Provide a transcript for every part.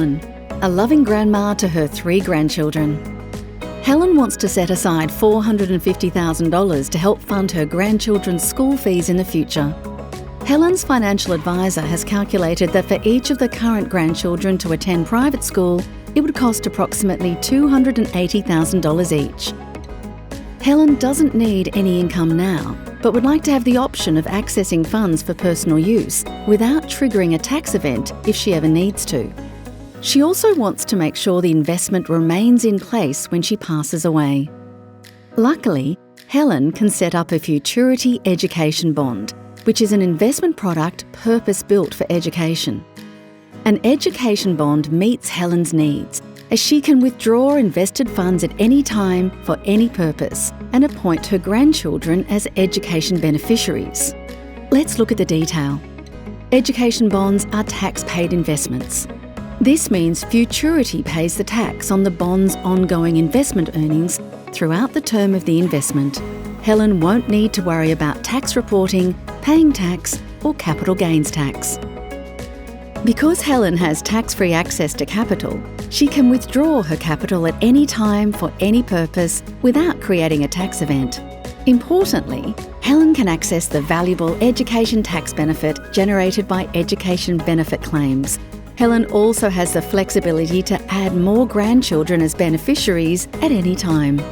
Helen, a loving grandma to her 3 grandchildren. Helen wants to set aside $450,000 to help fund her grandchildren's school fees in the future. Helen's financial advisor has calculated that for each of the current grandchildren to attend private school, it would cost approximately $280,000 each. Helen doesn't need any income now, but would like to have the option of accessing funds for personal use without triggering a tax event if she ever needs to. She also wants to make sure the investment remains in place when she passes away. Luckily, Helen can set up a Futurity education bond, which is an investment product purpose-built for education. An education bond meets Helen's needs, as she can withdraw invested funds at any time for any purpose and appoint her grandchildren as education beneficiaries. Let's look at the detail. Education bonds are tax-paid investments. This means Futurity pays the tax on the bond's ongoing investment earnings throughout the term of the investment. Helen won't need to worry about tax reporting, paying tax, or capital gains tax. Because Helen has tax-free access to capital, she can withdraw her capital at any time for any purpose without creating a tax event. Importantly, Helen can access the valuable education tax benefit generated by education benefit claims. Helen also has the flexibility to add more grandchildren as beneficiaries at any time.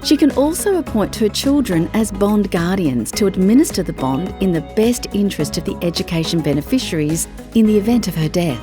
She can also appoint her children as bond guardians to administer the bond in the best interest of the education beneficiaries in the event of her death.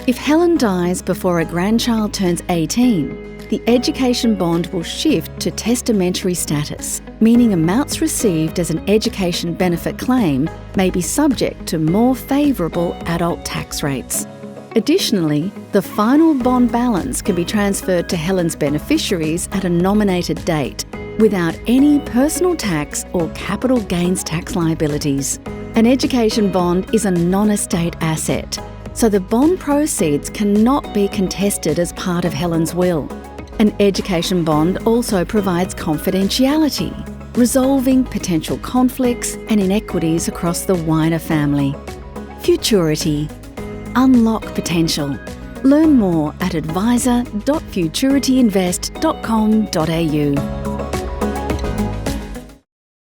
If Helen dies before a grandchild turns 18, the education bond will shift to testamentary status, meaning amounts received as an education benefit claim may be subject to more favourable adult tax rates. Additionally, the final bond balance can be transferred to Helen's beneficiaries at a nominated date without any personal tax or capital gains tax liabilities. An education bond is a non-estate asset, so the bond proceeds cannot be contested as part of Helen's will. An education bond also provides confidentiality, resolving potential conflicts and inequities across the wider family. Futurity. Unlock potential. Learn more at advisor.futurityinvest.com.au.